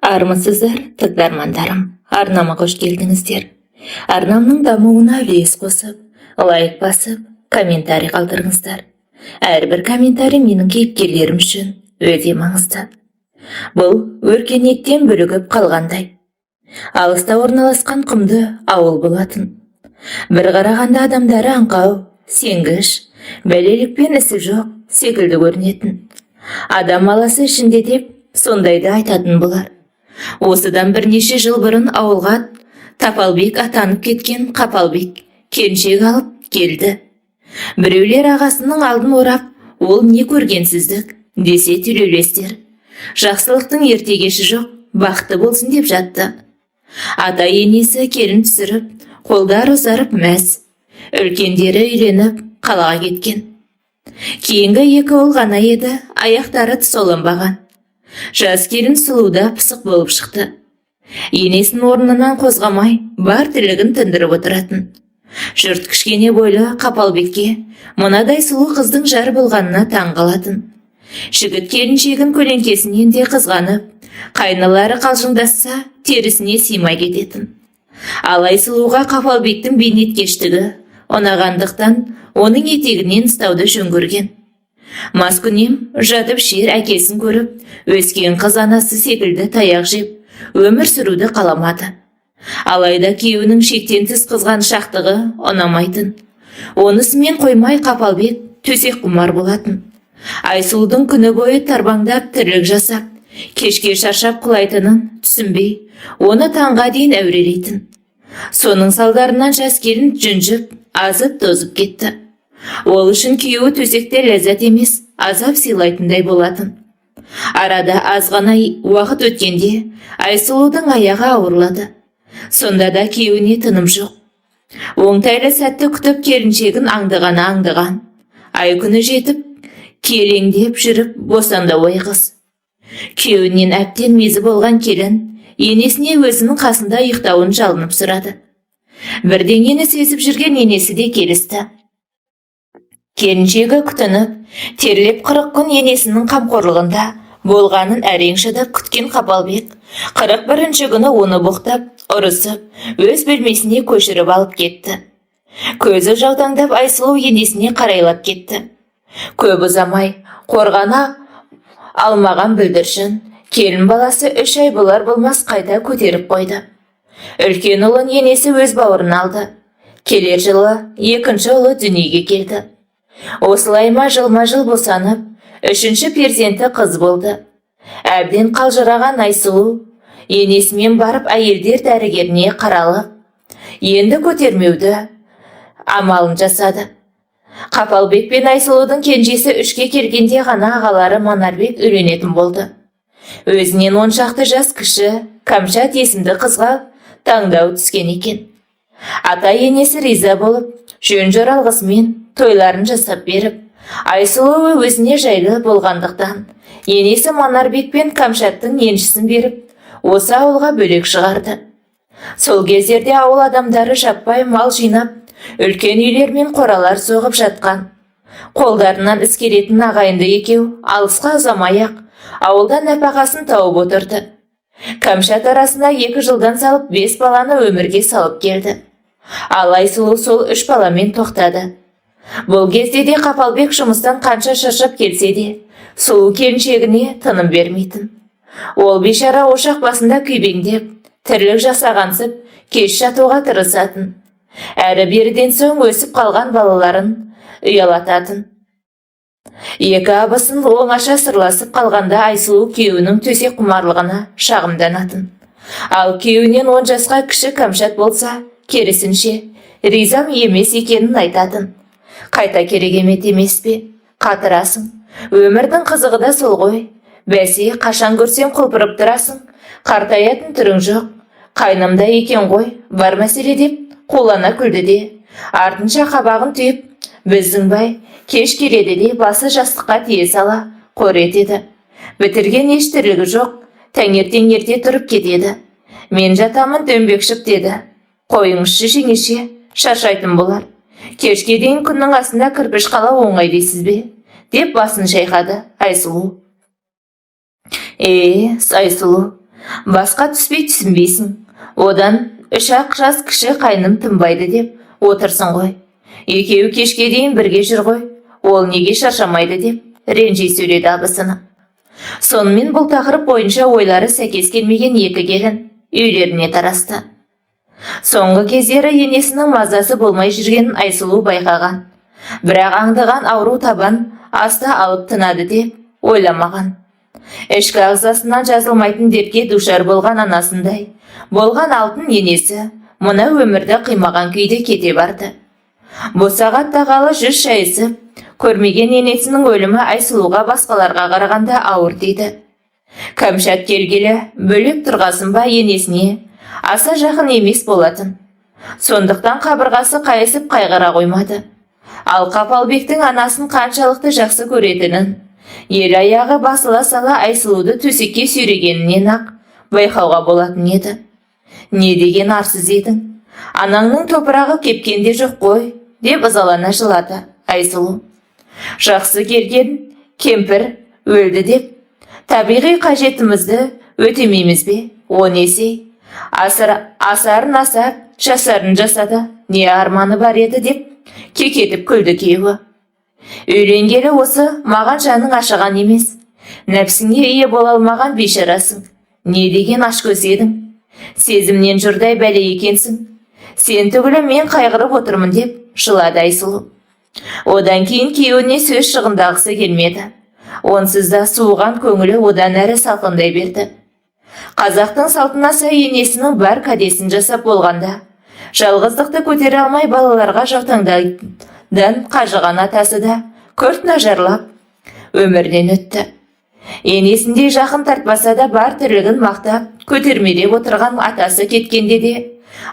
Армысыздар, тыңдармандарым, арнама қош келдіңіздер. Арнамның дамуына үлес қосып, лайк басып, комментарий қалдырыңыздар. Әрбір комментарий менің кейіпкерлерім үшін өте маңызды. Бұл өркениеттен бүлігіп қалғандай. Алыста орналасқан құмды ауыл болатын. Бір қарағанда адамдары аңқау, сенгіш, бәлелікпен ісі жоқ секілді көрінетін. Адам аласы ішінде деп сондайды айтатын болар. Осыдан бірнеше жыл бұрын ауылға Тапалбек атанып кеткен Қапалбек келіншек алып келді. Біреулер ағасының алдын орап, ол не көргенсіздік десе түлеулестер. Жақсылықтың ертегеші жоқ, бақытты болсын деп жатты. Ата енесі келін түсіріп, қолдар ұзарып мәз. Үлкендері үйленіп, қалаға кеткен. Кейінгі екі ұл ғана еді, аяқтары тұсауланбаған. Жас келін сұлуда пысық болып шықты. Енесін орнынан қозғамай, бар тірлігін тындырып отыратын. Жұрт кішкене бойлы Қапалбекке мынадай сұлу қыздың жар болғанына таң қалатын. Жігіт келіншегін көлеңкесінен де қызғанып, қайнылары қалжыңдасса терісіне сыймай кететін. Алай сұлуға Қапалбектің бейнеткештігі ұнағандықтан оның етегінен ұстауды жөн көрген. Маскүнем жатып шер әкесін көріп, өскен қыз анасы секілді таяқ жеп, өмір сүруді қаламады. Алайда күйеуінің шектен тыс қызған шақтығы ұнамайтын. Онысымен қоймай Қапалбек төсек құмар болатын. Айсұлудың күні бойы тарбаңдап тірлік жасап, кешке шаршап құлайтынын түсінбей, оны таңға дейін әурелейтін. Соның салдарынан жас келін жүнжіп, азып тозып кетті. Ол үшін күйеуі төсекте ләззат емес, азап сыйлайтындай болатын. Арада аз ғана уақыт өткенде Айсұлудың аяғы ауырлады. Сонда да күйеуіне тыным жоқ. Оңтайлы сәтті күтіп келіншегін аңдыған. Ай күні жетіп, келеңдеп жүріп босанда қыз. Күйеуінен әптен мезі болған келін енесіне өзінің қасында ұйықтауын жалынып сұрады. Бірдеңені сезіп жүрген енесі де келісті. Келіншегі күтініп, терлеп 40 күн енесінің қамқорлығында болғанын әрең шыдап күткен Қапалбек 41-ші күні оны боқтап, ұрысып, өз бөлмесіне көшіріп алып кетті. Көзі жаутаңдап Айсұлу енесіне қарайлап кетті. Көп ұзамай, қорғана алмаған бүлдіршін, келін баласы 3 ай болар болмас қайта көтеріп қойды. Үлкен ұлын енесі өз бауырына алды. Келер жылы 2-ші ұлы дүниеге келді. Осылайма жылма-жыл босанып, 3-ші перзенті қыз болды. Әбден қалжыраған Айсұлу енесімен барып әйелдер дәрігеріне қаралып, енді көтермеуді амалын жасады. Қапалбек пен Айсұлудың кенжесі 3-ке келгенде ғана ағалары Манарбек үйленетін болды. Өзінен 10 шақты жас кіші Кәмшат есімді қызға таңдау түскен екен. Ата енесі риза болып, жөн жоралғысымен тойларын жасап беріп, Айсұлу өзіне жайлы болғандықтан, енесі Манарбек пен Кәмшаттың еншісін беріп, осы ауылға бөлек шығарды. Сол кездерде ауыл адамдары жаппай мал жинап, үлкен үйлер мен қоралар соғып жатқан. Қолдарынан іс келетін ағайынды екеу алысқа ұзамай-ақ ауылдан нәпақасын тауып отырды. Кәмшат арасына 2 жылдан салып 5 баланы өмірге салып келді. Ал Айсұлу сол 3 баламен тоқтады. Бұл кезде де Қапалбек жұмыстан қанша шаршап келсе де, сұлу келіншегіне тыным бермейтін. Ол бейшара ошақ басында күйбеңдеп, тірлік жасағансып, кеш жатуға тырысатын. Әрі беріден соң өсіп қалған балаларын ұялататын. 2 абысын оңаша сырласып қалғанда Айсұлу күйеуінің төсек құмарлығына шағымданатын. Ал күйеуінен 10 жасқа кіші Кәмшат болса, керісінше, ризам емес екенін айтатын. Қайта керек емес пе? Қатырасың. Өмірдің қызығы да сол ғой. Бәсе, қашан көрсем құлпырып тұрасың. Қартаятын түрің жоқ. Қайнымда екен ғой, бар мәселе деп қолана күлді де. Артынша қабағын түйіп, біздің бай кеш келеді де басы жастыққа тие сала қор етеді. Бітірген еш тірлігі жоқ. Таңертең ерте тұрып кетеді. Мен жатамын дөңбекшіп деді. Қойыңызшы жеңеше, шаршайтын болар. Кешке дейін күннің астында кірпіш қала оңай дейсіз бе? Деп басын шайқады Айсұлу. Айсұлу, Басқа түспей түсінбейсің. Одан 3 жас кіші қайным тынбайды деп отырсың ғой. Екеуі кешке дейін бірге жүр ғой. Ол неге шаршамайды деп ренжи сөйледі абысыны. Сонымен бұл тақырып бойынша ойлары сәйкес келмеген екі келін үйлеріне тарасты. Соңғы кездері енесінің мазасы болмай жүргенін Айсұлу байқаған. Бірақ аңдыған ауру табан аста алып тынады деп ойламаған. Ішкі ағзасынан жазылмайтын дертке душар болған анасындай болған алтын енесі мына өмірді қимаған күйде кете барды. Босағат тағалы 100 шайысып, көрмеген енесінің өлімі Айсұлуға басқаларға қарағанда ауыр тиді. Кәмшат келгелі бөлек тұрғасын ба енесіне аса жақын емес болатын. Сондықтан қабырғасы қайысып қайғыра қоймады. Ал Қапалбектің анасын қаншалықты жақсы көретінін, ел аяғы басыла сала Айсұлуды төсекке сүйрегенінен ақ байқауға болатын еді. Не деген арсыз едің? Анаңның топырағы кепкенде жоқ қой, деп ызалана жылады Айсұлу. Жақсы келген кемпір өлді деп, табиғи қажетімізді өтемейміз бе? О несі? Асарын асап, жасарын жасады, не арманы бар еді деп кекетіп күлді күйеуі. Үйленгелі осы маған жаның ашыған емес, нәпсіңе ие бола алмаған бейшарасың. Не деген ашкөз едің? Сезімнен жұрдай бәле екенсің. Сен түгілі мен қайғырып отырмын деп жылады Айсұлу. Одан кейін күйеуіне сөз шығындағысы келмеді. Онсыз да суыған көңілі одан әрі салқындай берді. Қазақтың салтына сай енесінің бар кәдесін жасап болғанда, жалғыздықты көтере алмай балаларға жаутаңдан қажыған атасы да күрт нажарлап өмірден өтті. Енесіндей жақын тартпаса да бар тірлігін мақтап көтермелеп отырған атасы кеткенде де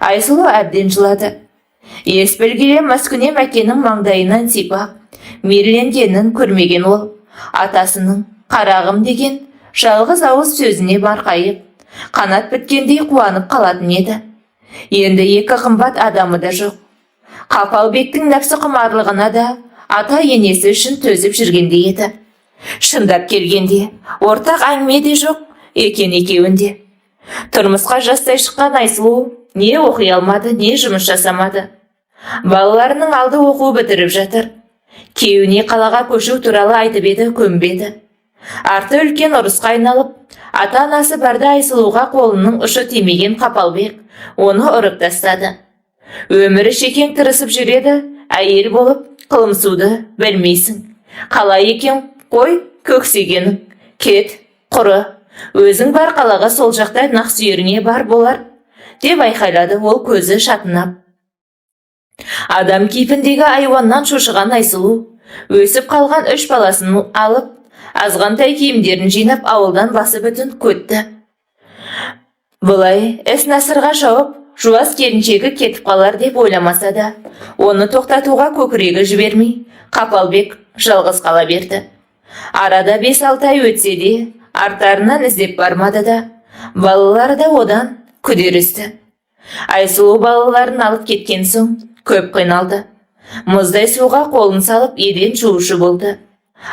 Айсұлу әбден жылады. Ес білгелі маскүнем әкенің маңдайынан сипап мейірленгенін көрмеген ол атасының қарағым деген жалғыз ауыз сөзіне марқайып, қанат біткендей қуанып қалатын еді. Енді екі қымбат адамы да жоқ. Қапалбектің нәпсі құмарлығына да ата енесі үшін төзіп жүргендей еді. Шындап келгенде ортақ әңгіме де жоқ екен екеуінде. Тұрмысқа жастай шыққан Айсұлу не оқи алмады, не жұмыс жасамады. Балаларының алды оқу бітіріп жатыр. Күйеуіне қалаға көшу туралы айтып еді, көнбеді. Арты үлкен ұрысқа айналып, ата-анасы барда Айсұлуға қолының ұшы тимеген Қапалбек оны ұрып тастады. Өмірі шекең тырысып жүреді, әйел болып қылымсуды білмейсің. Қалай екен, қой көксегенің, кет, құры, өзің бар қалаға, сол жақта нақ сүйеріңе бар болар, деп айқайлады ол көзі шатынап. Адам кейпіндегі айуаннан шошыған Айсұлу өсіп қалған 3 баласын алып, азғантай киімдерін жинап ауылдан басы бүтін көтті. Бұлай іс насырға шауып, жуас келіншегі кетіп қалар деп ойламаса да, оны тоқтатуға көкірегі жібермей, Қапалбек жалғыз қала берді. Арада 5-6 ай өтсе де, артарынан іздеп бармады да, балалары да одан күдерісті. Айсұлу балаларын алып кеткен соң көп қиналды. Мұздай суға қолын салып еден жуушы болды.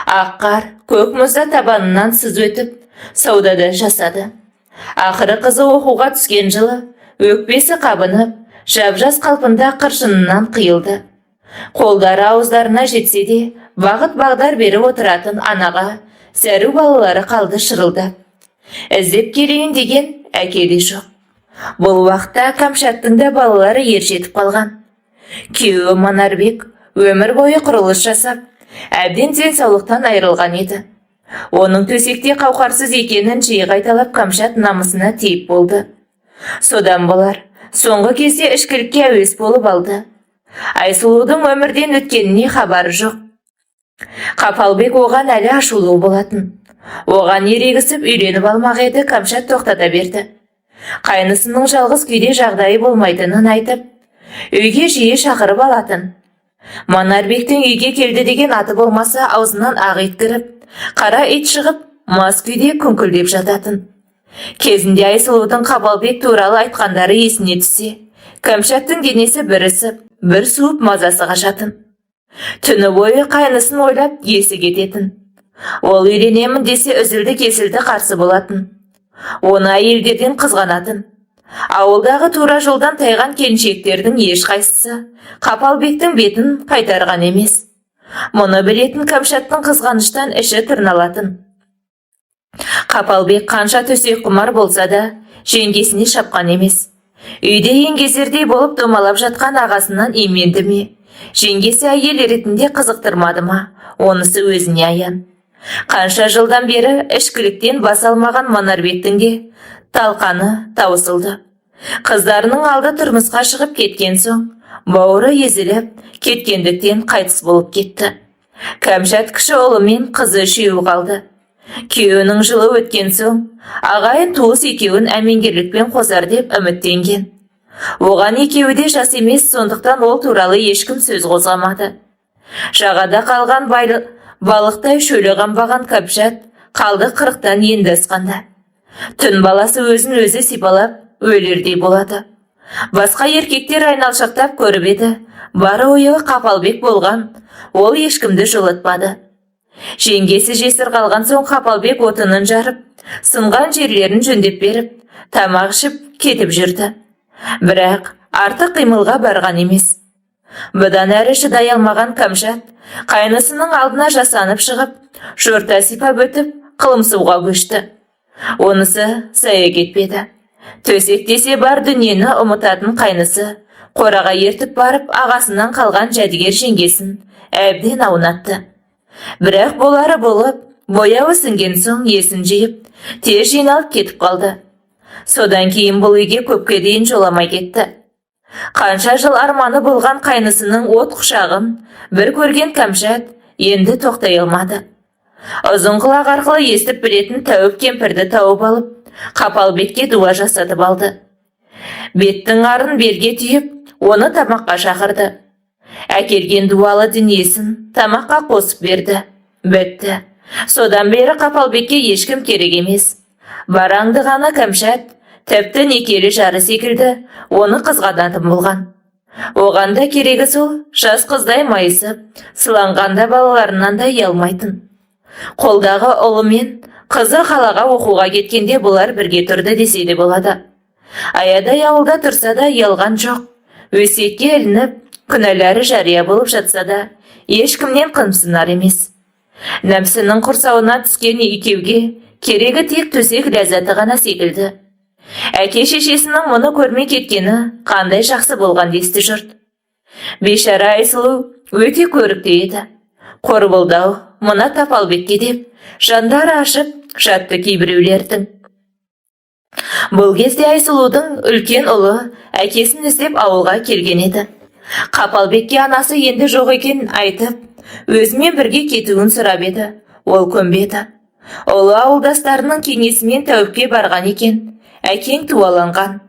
Аққар көк мұзда табанынан сыз өтіп, саудада жасады. Ақыры қызы оқуға түскен жылы өкпесі қабынып, жап-жас қалпында қыршынынан қиылды. Қолдары ауыздарына жетсе де, бағыт бағдар беріп отыратын анаға сәру балалары қалды шырылдап. Іздеп келейін деген әке де жоқ. Бұл уақытта Кәмшаттың да балалары ержетіп қалған. Күйеуі Манарбек өмір бойы құрылыс жасап, әбден денсаулықтан айырылған еді. Оның төсекте қауқарсыз екенін жиі қайталап Кәмшат намысына тиіп болды. Содан болар, соңғы кезде ішкілікке әуес болып алды. Айсұлудың өмірден өткеніне хабары жоқ. Қапалбек оған әлі ашулы болатын. Оған ерегісіп үйленіп алмақ еді, Кәмшат тоқтата берді. Қайнысының жалғыз күйде жағдайы болмайтынын айтып, үйге жиі шақырып алатын. Манарбектің үйге келді деген аты болмаса, аузынан ақ ит кіріп, қара ит шығып, мас күйде күңкілдеп жататын. Кезінде Айсұлудың Қапалбек туралы айтқандары есіне түссе, Кәмшаттың денесі бір ісіп, бір суып мазасы қашатын. Түні бойы қайнысын ойлап есі кететін. Ол үйленемін десе үзілді кесілді қарсы болатын. Оны әйелдерден қызғанатын. Ауылдағы тура жолдан тайған келіншектердің ешқайсысы Қапалбектің бетін қайтарған емес. Мұны білетін Кәмшаттың қызғаныштан іші тырналатын. Қапалбек қанша төсек құмар болса да, жеңгесіне шапқан емес. Үйде еңгезердей болып домалап жатқан ағасынан именді ме? Жеңгесі әйел ретінде қызықтырмады ма? Онысы өзіне аян. Қанша жылдан бері ішкіліктен бас алмаған Манарбектің де талқаны таусылды. Қыздарының алды тұрмысқа шығып кеткен соң, бауыры езіліп, кеткендіктен қайтыс болып кетті. Кәмшат кіші ұлы мен қызы үшеуі қалды. Күйеуінің жылы өткен соң, ағайын туыс екеуін әмеңгерлікпен қосар деп үміттенген. Оған екеуі де жас емес, сондықтан ол туралы ешкім сөз қозғамады. Жағада қалған балықтай шөлі қанбаған Кәмшат қалды 40-тан енді асқанда. Түн баласы өзін өзі сипалап өлердей болады. Басқа еркектер айналшақтап көріп еді, бары ойы Қапалбек болған, ол ешкімді жылытпады. Жеңгесі жесір қалған соң Қапалбек отынын жарып, сынған жерлерін жөндеп беріп, тамақ ішіп кетіп жүрді. Бірақ артық қимылға барған емес. Бұдан әрі шыдай алмаған Кәмшат қайнысының алдына жасанып шығып, жорта сипап өтіп, қылымсуға көшті. Онысы сая кетпеді. Төсек десе бар дүниені ұмытатын қайнысы қораға ертіп барып, ағасынан қалған жәдігер жеңгесін әбден аунатты. Бірақ болары болып, бояуы сіңген соң есін жиып, тез жиналып кетіп қалды. Содан кейін бұл үйге көпке дейін жоламай кетті. Қанша жыл арманы болған қайнысының от құшағын бір көрген Кәмшат енді тоқтай алмады. Ұзын құлақ арқылы естіп білетін тәуіп кемпірді тауып алып, Қапалбекке дуа жасатып алды. Беттің арын берге түйіп, оны тамаққа шақырды. Әкелген дуалы дүниесін тамаққа қосып берді. Бітті. Содан бері Қапалбекке ешкім керек емес. Бараңды ғана Кәмшат, тіпті некелі жары секілді, оны қызғанатын болған. Оған да керегі сол, жас қыздай майысып, сыланғанда балаларынан да ұялмайтын. Қолдағы ұлы мен қызы қалаға оқуға кеткенде бұлар бірге тұрды десе де болады. Аядай ауылда тұрса да ұялған жоқ. Өсекке ілініп, күнәлары жария болып жатса да, ешкімнен қымсынар емес. Нәпсінің құрсауына түскен екеуге керегі тек төсек ләззаты ғана секілді. Әке шешесінің мұны көрмей кеткені қандай жақсы болған десті жұрт. Бейшара Айсұлу өте көрікті еді. Қорбылдау, мұна Қапалбекке деп, жандары ашып жатты кейбіреулердің. Бұл кезде Айсұлудың үлкен ұлы әкесін іздеп ауылға келген еді. Қапалбекке анасы енді жоқ екен айтып, өзімен бірге кетуін сұрап еді. Ол көнбеді. Ұлы ауылдастарының кеңесімен тәуіпке барған екен. Әкең туаланған.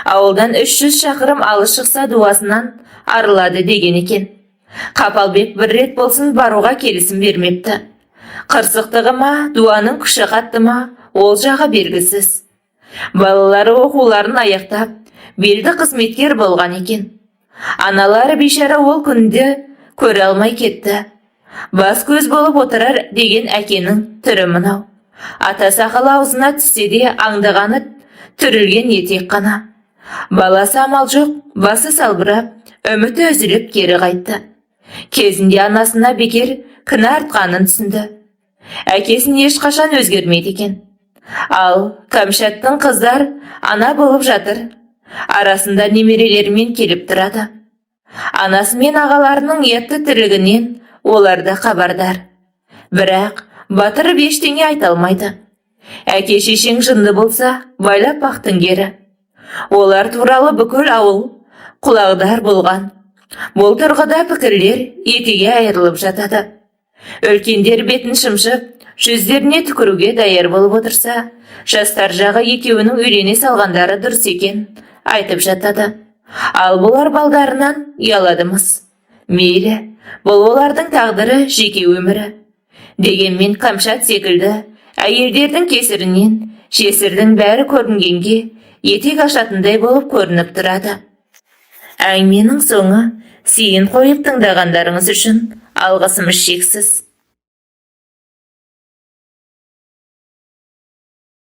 Ауылдан 300 шақырым алыс шықса дуасынан арылады деген екен. Қапалбек бір рет болсын баруға келісім бермепті. Қырсықтығы ма, дуаның күші қатты ма, ол жағы белгісіз. Балалары оқуларын аяқтап, белді қызметкер болған екен. Аналары бейшара ол күнде көре алмай кетті. Бас көз болып отырар деген әкенің түрі мынау. Ата сақалы аузына түссе де аңдығаны түрілген етек қана. Баласы амал жоқ, басы салбырап, үміті үзіліп кері қайтты. Кезінде анасына бекер кінә артқанын түсінді. Әкесін ешқашан өзгермейді екен. Ал Кәмшаттың қыздар ана болып жатыр. Арасында немерелерімен келіп тұрады. Анасы мен ағаларының етті тірлігінен олар да хабардар. Бірақ батырып ештеңе айта алмайды. Әке шешең жынды болса, байлап бақтың кері. Олар туралы бүкіл ауыл құлағдар болған. Бұл тұрғыда пікірлер екіге айырылып жатады. Үлкендер бетін шымшып, жүздеріне түкіруге даяр болып отырса, жастар жағы екеуінің үйлене салғандары дұрыс екен айтып жатады. Ал бұлар балдарынан ұяладымыз. Мейлі, бұл олардың тағдыры, жеке өмірі. Дегенмен Қамшат секілді әйелдердің кесірінен жесірдің бәрі көрінгенге етек ашатындай болып көрініп тұрады. Әңгіменің соңы, сейін қойып тыңдағандарыңыз үшін алғысымыз шексіз.